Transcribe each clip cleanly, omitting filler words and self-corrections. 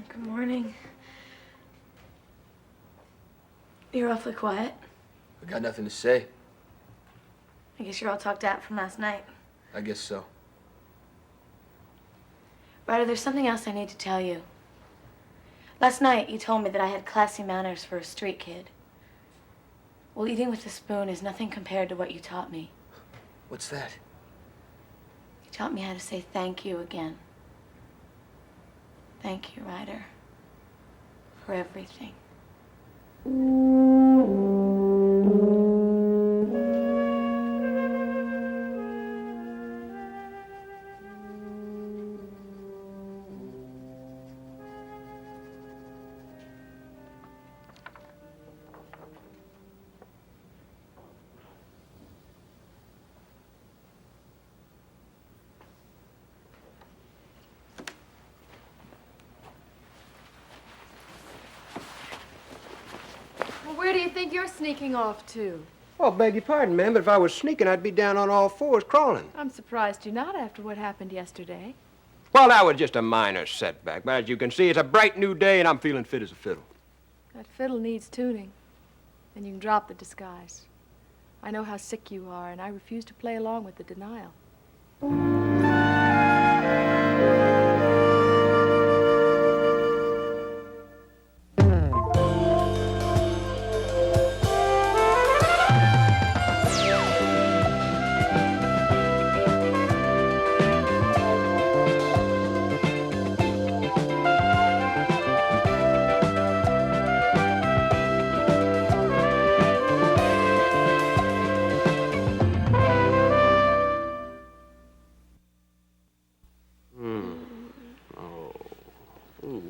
Good morning. You're awfully quiet. I got nothing to say. I guess you're all talked out from last night. I guess so. Ryder, there's something else I need to tell you. Last night, you told me that I had classy manners for a street kid. Well, eating with a spoon is nothing compared to what you taught me. What's that? You taught me how to say thank you again. Thank you, Ryder, for everything. Where do you think you're sneaking off to? Oh, beg your pardon, ma'am, but if I was sneaking, I'd be down on all fours crawling. I'm surprised you're not after what happened yesterday. Well, that was just a minor setback, but as you can see, it's a bright new day, and I'm feeling fit as a fiddle. That fiddle needs tuning. Then you can drop the disguise. I know how sick you are, and I refuse to play along with the denial.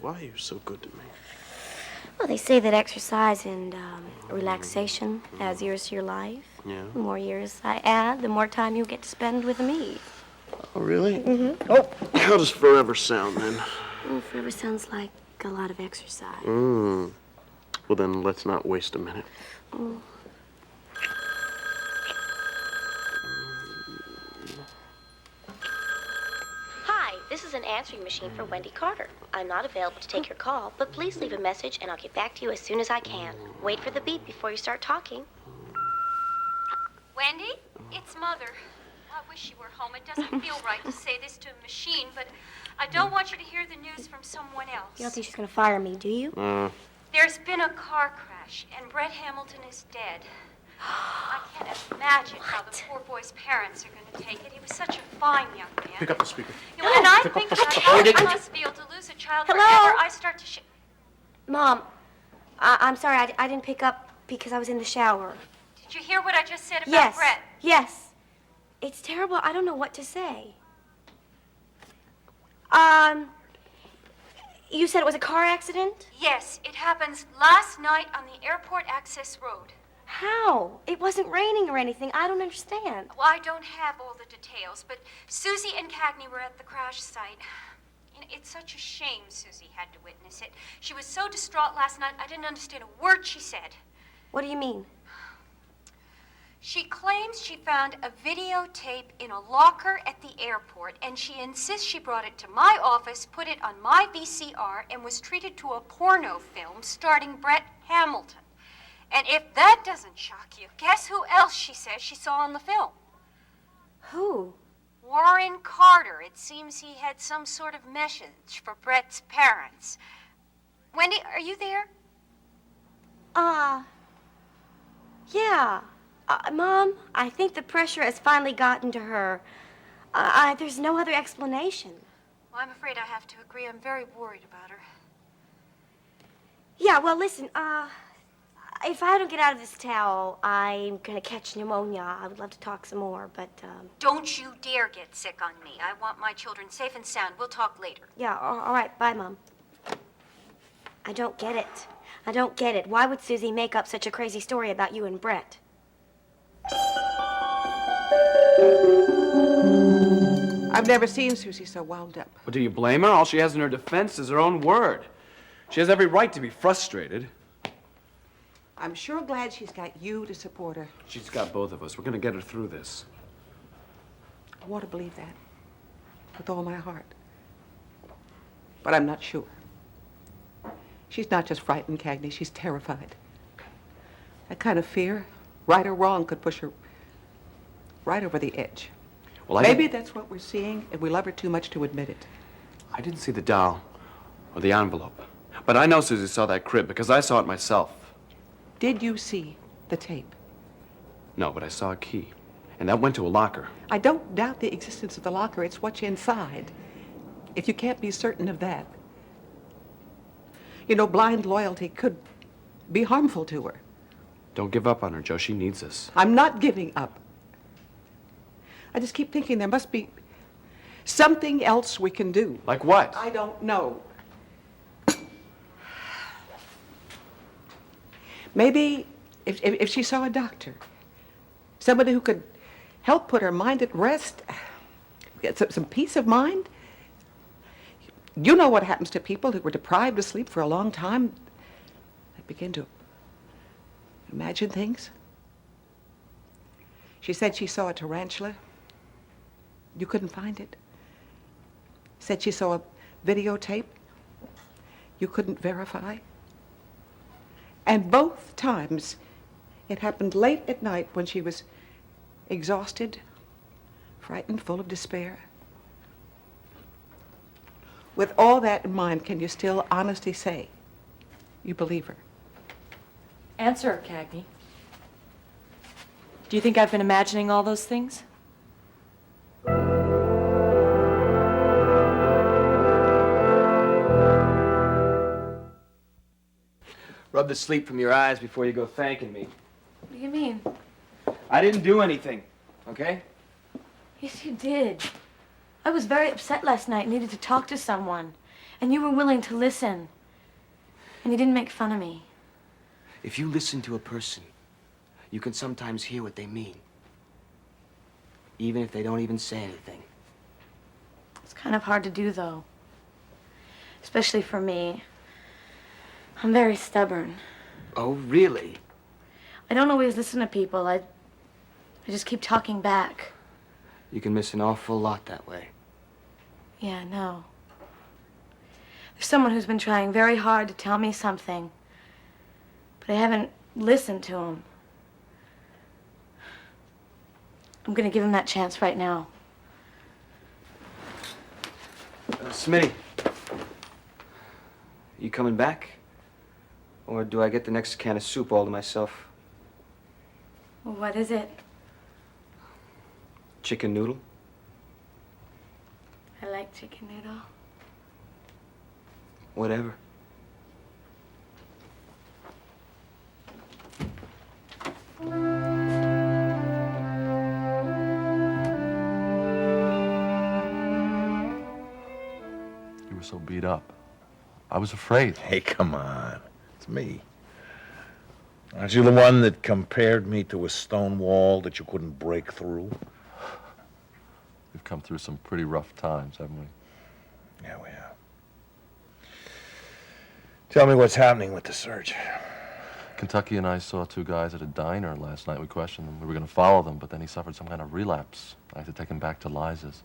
Why are you so good to me? Well, they say that exercise and relaxation adds years to your life. Yeah. The more years I add, the more time you'll get to spend with me. Oh, really? Mm-hmm. Oh, how does forever sound, then? Oh, forever sounds like a lot of exercise. Well, then let's not waste a minute. Oh. Hi, this is an answering machine for Wendy Carter. I'm not available to take your call, but please leave a message and I'll get back to you as soon as I can. Wait for the beep before you start talking. Wendy, it's Mother. I wish you were home. It doesn't feel right to say this to a machine, but I don't want you to hear the news from someone else. You don't think she's gonna fire me, do you? There's been a car crash, and Brett Hamilton is dead. I can't imagine how the poor boy's parents are going to take it. He was such a fine young man. Pick up the speaker. You know, and I think that I must feel to lose a child Hello? forever. I start to Mom, I'm sorry, I didn't pick up because I was in the shower. Did you hear what I just said about Brett? Yes. It's terrible. I don't know what to say. You said it was a car accident? Yes, it happens last night on the airport access road. How? It wasn't raining or anything. I don't understand. Well, I don't have all the details, but Susie and Cagney were at the crash site. You know, it's such a shame Susie had to witness it. She was so distraught last night, I didn't understand a word she said. What do you mean? She claims she found a videotape in a locker at the airport, and she insists she brought it to my office, put it on my VCR, and was treated to a porno film starring Brett Hamilton. And if that doesn't shock you, guess who else she says she saw on the film? Who? Warren Carter. It seems he had some sort of message for Brett's parents. Wendy, are you there? Yeah. Mom, I think the pressure has finally gotten to her. There's no other explanation. Well, I'm afraid I have to agree. I'm very worried about her. Yeah, well, listen, if I don't get out of this towel, I'm gonna catch pneumonia. I would love to talk some more, but, Don't you dare get sick on me. I want my children safe and sound. We'll talk later. yeah, all right, bye, Mom. I don't get it. I don't get it. Why would Susie make up such a crazy story about you and Brett? I've never seen Susie so wound up. Well, do you blame her? All she has in her defense is her own word. She has every right to be frustrated. I'm sure glad she's got you to support her. She's got both of us. We're going to get her through this. I want to believe that with all my heart. But I'm not sure. She's not just frightened, Cagney. She's terrified. That kind of fear, right or wrong, could push her right over the edge. Well, Maybe that's what we're seeing, and we love her too much to admit it. I didn't see the doll or the envelope. But I know Susie saw that crib because I saw it myself. Did you see the tape? No, but I saw a key. And that went to a locker. I don't doubt the existence of the locker. It's what's inside. If you can't be certain of that, you know, blind loyalty could be harmful to her. Don't give up on her, Joe. She needs us. I'm not giving up. I just keep thinking there must be something else we can do. Like what? I don't know. Maybe if she saw a doctor, somebody who could help put her mind at rest, get some peace of mind. You know what happens to people who were deprived of sleep for a long time. They begin to imagine things. She said she saw a tarantula. You couldn't find it. Said she saw a videotape. You couldn't verify. And both times it happened late at night when she was exhausted, frightened, full of despair. With all that in mind, can you still honestly say you believe her? Answer her, Cagney. Do you think I've been imagining all those things? Rub the sleep from your eyes before you go thanking me. What do you mean? I didn't do anything, okay? Yes, you did. I was very upset last night and needed to talk to someone. And you were willing to listen. And you didn't make fun of me. If you listen to a person, you can sometimes hear what they mean. Even if they don't even say anything. It's kind of hard to do, though. Especially for me. I'm very stubborn. Oh, really? I don't always listen to people. I just keep talking back. You can miss an awful lot that way. Yeah, I know. There's someone who's been trying very hard to tell me something. But I haven't listened to him. I'm gonna give him that chance right now. Smitty. You coming back? Or do I get the next can of soup all to myself? Well, what is it? Chicken noodle? I like chicken noodle. Whatever. You were so beat up. I was afraid. Hey, come on. It's me. Aren't you the one that compared me to a stone wall that you couldn't break through? We've come through some pretty rough times, haven't we? Yeah, we have. Tell me what's happening with the search. Kentucky and I saw two guys at a diner last night. We questioned them. We were going to follow them, but then he suffered some kind of relapse. I had to take him back to Liza's.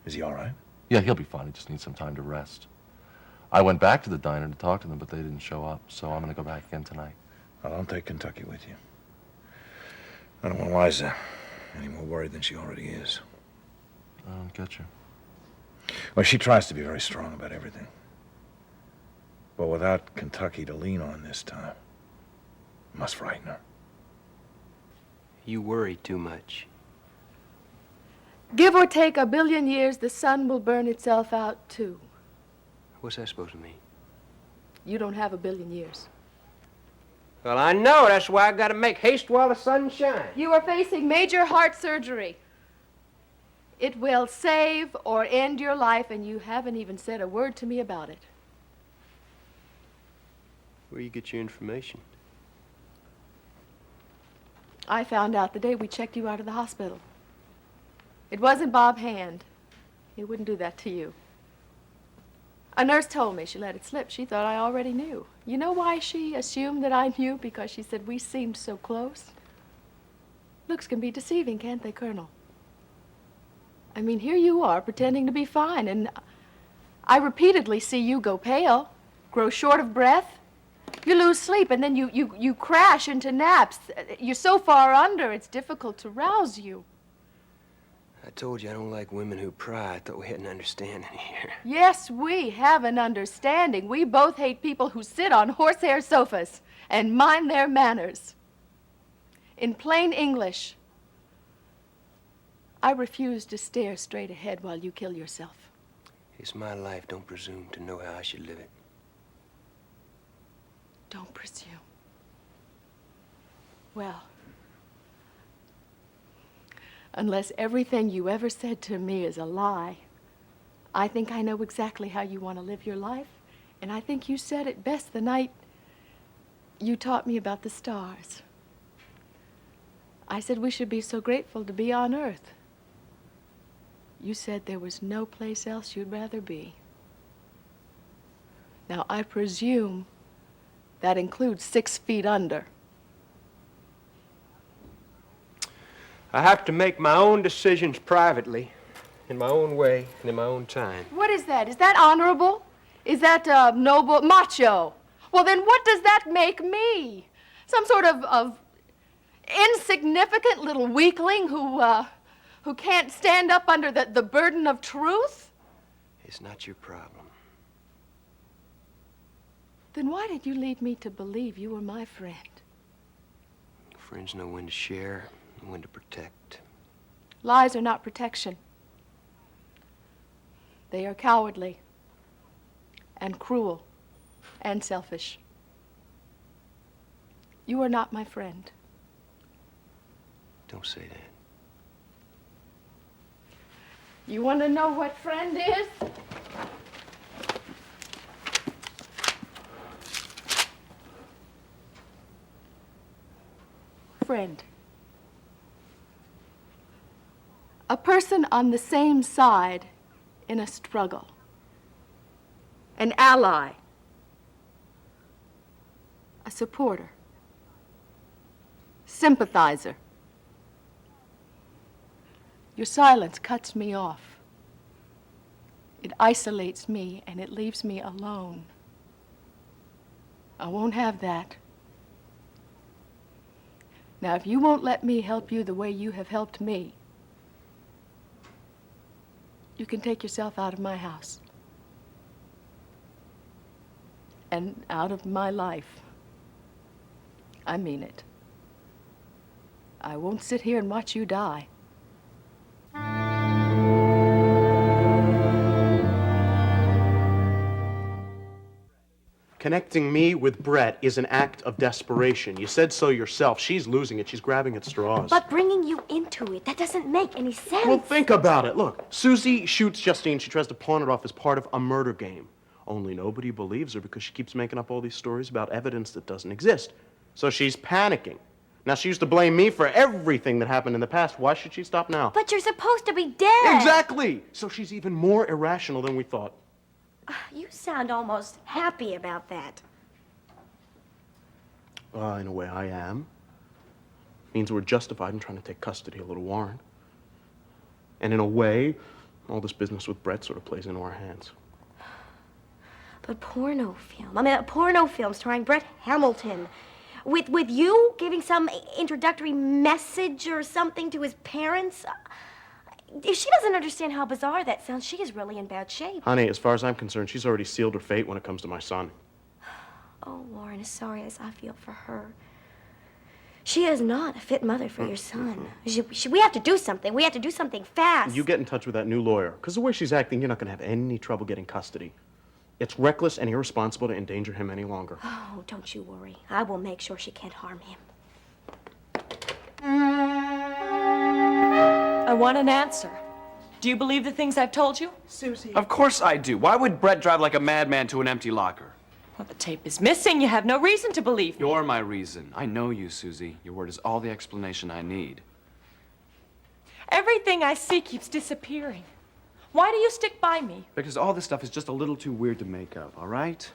Is he all right? Yeah, he'll be fine. He just needs some time to rest. I went back to the diner to talk to them, but they didn't show up, so I'm going to go back again tonight. Well, don't take Kentucky with you. I don't want Liza any more worried than she already is. I don't get you. Well, she tries to be very strong about everything. But without Kentucky to lean on this time, it must frighten her. You worry too much. Give or take 1 billion years, the sun will burn itself out, too. What's that supposed to mean? You don't have 1 billion years. Well, I know. That's why I gotta make haste while the sun shines. You are facing major heart surgery. It will save or end your life, and you haven't even said a word to me about it. Where you get your information? I found out the day we checked you out of the hospital. It wasn't Bob Hand. He wouldn't do that to you. A nurse told me. She let it slip. She thought I already knew. You know why she assumed that I knew? Because she said we seemed so close. Looks can be deceiving, can't they, Colonel? I mean, here you are pretending to be fine, and I repeatedly see you go pale, grow short of breath, You lose sleep, and then you crash into naps. You're so far under, it's difficult to rouse you. I told you I don't like women who pry. I thought we had an understanding here. Yes, we have an understanding. We both hate people who sit on horsehair sofas and mind their manners. In plain English, I refuse to stare straight ahead while you kill yourself. It's my life. Don't presume to know how I should live it. Don't presume. Well, unless everything you ever said to me is a lie, I think I know exactly how you want to live your life, and I think you said it best the night you taught me about the stars. I said we should be so grateful to be on Earth. You said there was no place else you'd rather be. Now, I presume that includes 6 feet under. I have to make my own decisions privately, in my own way, and in my own time. What is that? Is that honorable? Is that noble? Macho? Well, then what does that make me? Some sort of insignificant little weakling who can't stand up under the burden of truth? It's not your problem. Then why did you lead me to believe you were my friend? Friends know when to share and when to protect. Lies are not protection. They are cowardly and cruel and selfish. You are not my friend. Don't say that. You want to know what friend is? Friend. A person on the same side in a struggle. An ally. A supporter. Sympathizer. Your silence cuts me off. It isolates me and it leaves me alone. I won't have that. Now, if you won't let me help you the way you have helped me, you can take yourself out of my house. And out of my life. I mean it. I won't sit here and watch you die. Connecting me with Brett is an act of desperation. You said so yourself. She's losing it. She's grabbing at straws. But bringing you into it, that doesn't make any sense. Well, think about it. Look, Susie shoots Justine. She tries to pawn it off as part of a murder game. Only nobody believes her because she keeps making up all these stories about evidence that doesn't exist. So she's panicking. Now, she used to blame me for everything that happened in the past. Why should she stop now? But you're supposed to be dead. Exactly! So she's even more irrational than we thought. You sound almost happy about that. In a way, I am. Means we're justified in trying to take custody of little Warren. And in a way, all this business with Brett sort of plays into our hands. But porno film. I mean, a porno film starring Brett Hamilton. With you giving some introductory message or something to his parents. If she doesn't understand how bizarre that sounds, she is really in bad shape. Honey, as far as I'm concerned, she's already sealed her fate when it comes to my son. Oh, Warren, as sorry as I feel for her. She is not a fit mother for your son. We have to do something. We have to do something fast. You get in touch with that new lawyer, because the way she's acting, you're not going to have any trouble getting custody. It's reckless and irresponsible to endanger him any longer. Oh, don't you worry. I will make sure she can't harm him. I want an answer. Do you believe the things I've told you? Susie. Of course I do. Why would Brett drive like a madman to an empty locker? Well, the tape is missing. You have no reason to believe me. You're my reason. I know you, Susie. Your word is all the explanation I need. Everything I see keeps disappearing. Why do you stick by me? Because all this stuff is just a little too weird to make up, all right?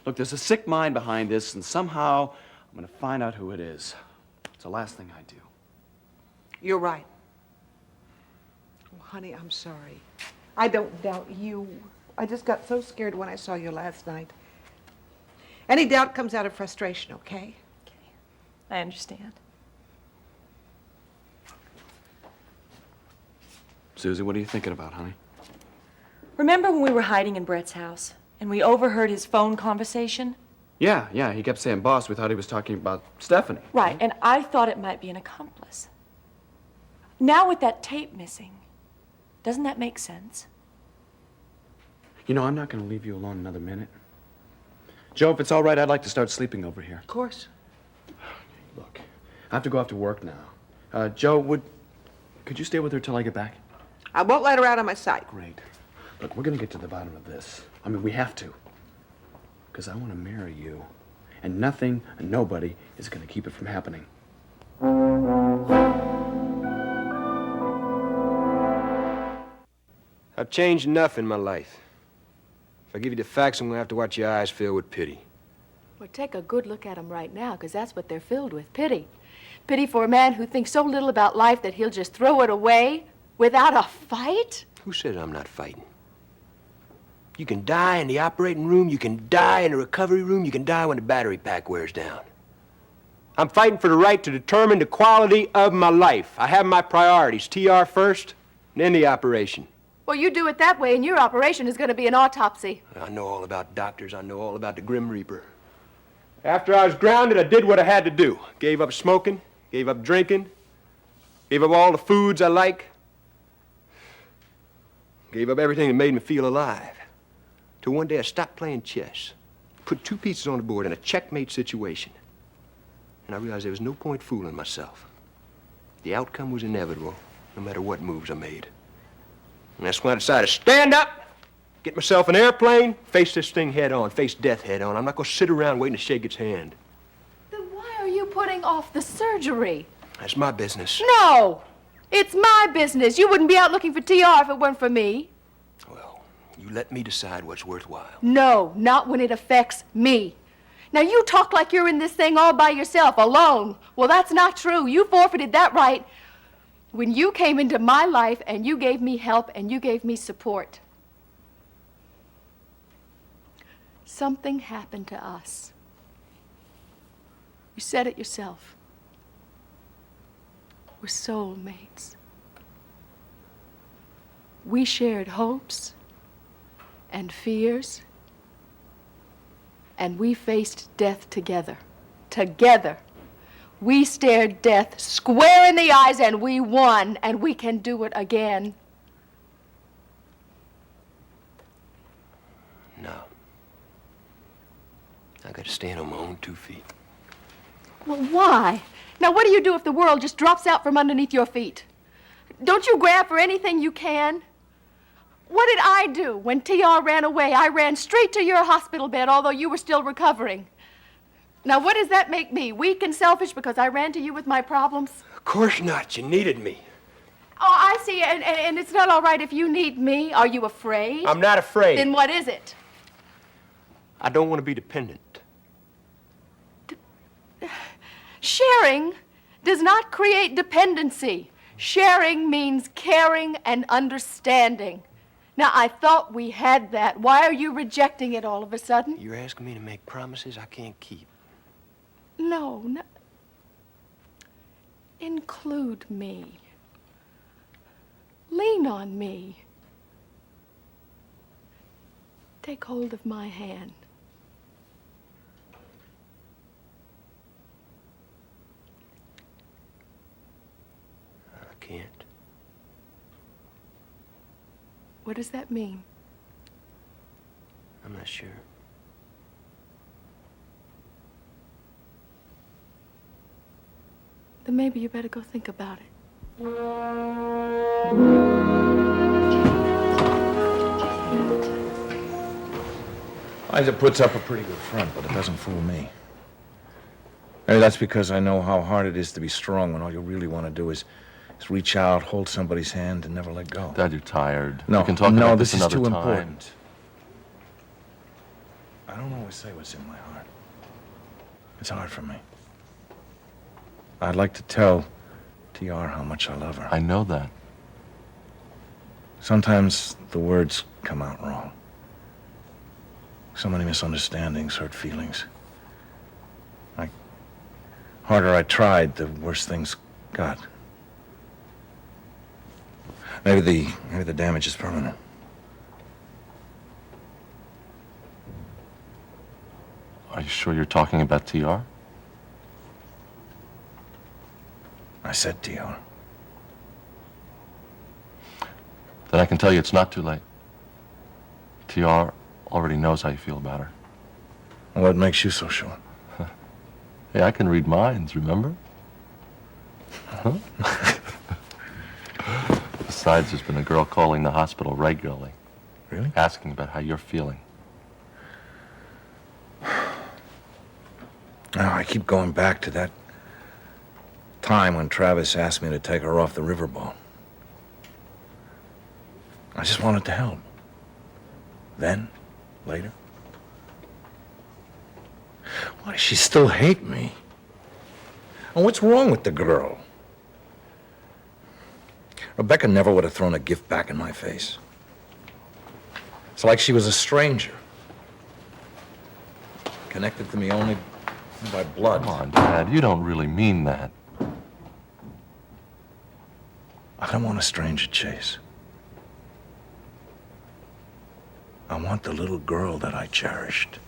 Look, there's a sick mind behind this, and somehow I'm going to find out who it is. It's the last thing I do. You're right. Oh, honey, I'm sorry. I don't doubt you. I just got so scared when I saw you last night. Any doubt comes out of frustration, okay? I understand. Susie, what are you thinking about, honey? Remember when we were hiding in Brett's house and we overheard his phone conversation? Yeah, he kept saying boss. We thought he was talking about Stephanie. Right, and I thought it might be an accomplice. Now with that tape missing, doesn't that make sense? You know, I'm not going to leave you alone another minute. Joe, if it's all right, I'd like to start sleeping over here. Of course. Look, I have to go off to work now. Joe, could you stay with her till I get back? I won't let her out of my sight. Great. Look, we're going to get to the bottom of this. I mean, we have to. Because I want to marry you. And nothing and nobody is going to keep it from happening. I've changed enough in my life. If I give you the facts, I'm going to have to watch your eyes fill with pity. Well, take a good look at them right now, because that's what they're filled with, pity. Pity for a man who thinks so little about life that he'll just throw it away without a fight? Who says I'm not fighting? You can die in the operating room, you can die in the recovery room, you can die when the battery pack wears down. I'm fighting for the right to determine the quality of my life. I have my priorities, TR first, and then the operation. Well, you do it that way, and your operation is going to be an autopsy. I know all about doctors, I know all about the Grim Reaper. After I was grounded, I did what I had to do. Gave up smoking, gave up drinking, gave up all the foods I like, gave up everything that made me feel alive. Till one day I stopped playing chess, put two pieces on the board in a checkmate situation. And I realized there was no point fooling myself. The outcome was inevitable, no matter what moves I made. And that's when I decided to stand up, get myself an airplane, face this thing head on, face death head on. I'm not going to sit around waiting to shake its hand. Then why are you putting off the surgery? That's my business. No! It's my business. You wouldn't be out looking for TR if it weren't for me. Well, you let me decide what's worthwhile. No, not when it affects me. Now, you talk like you're in this thing all by yourself, alone. Well, that's not true. You forfeited that right when you came into my life and you gave me help and you gave me support. Something happened to us. You said it yourself. We're soulmates. We shared hopes and fears, and we faced death together. Together. We stared death square in the eyes, and we won, and we can do it again. No. I got to stand on my own 2 feet. Well, why? Now, what do you do if the world just drops out from underneath your feet? Don't you grab for anything you can? What did I do when TR ran away? I ran straight to your hospital bed, although you were still recovering. Now, what does that make me? Weak and selfish because I ran to you with my problems? Of course not. You needed me. Oh, I see, and it's not all right if you need me. Are you afraid? I'm not afraid. Then what is it? I don't want to be dependent. Sharing does not create dependency. Sharing means caring and understanding. Now, I thought we had that. Why are you rejecting it all of a sudden? You're asking me to make promises I can't keep. No. Include me. Lean on me. Take hold of my hand. I can't. What does that mean? I'm not sure. Then maybe you better go think about it. Liza puts up a pretty good front, but it doesn't fool me. Maybe that's because I know how hard it is to be strong when all you really want to do is reach out, hold somebody's hand, and never let go. Dad, you're tired. No, We can talk no, about this is another too time. important. I don't always say what's in my heart. It's hard for me. I'd like to tell TR how much I love her. I know that. Sometimes the words come out wrong. So many misunderstandings, hurt feelings. harder I tried, the worse things got. Maybe the damage is permanent. Are you sure you're talking about TR? I said TR. Then I can tell you it's not too late. TR already knows how you feel about her. What makes you so sure? Hey, I can read minds, remember? Huh? Besides, there's been a girl calling the hospital regularly. Really? Asking about how you're feeling. Now, I keep going back to that time when Travis asked me to take her off the riverboat. I just wanted to help. Then, later. Why does she still hate me? And what's wrong with the girl? Rebecca never would have thrown a gift back in my face. It's like she was a stranger. Connected to me only by blood. Come on, Dad, you don't really mean that. I don't want a stranger, Chase. I want the little girl that I cherished.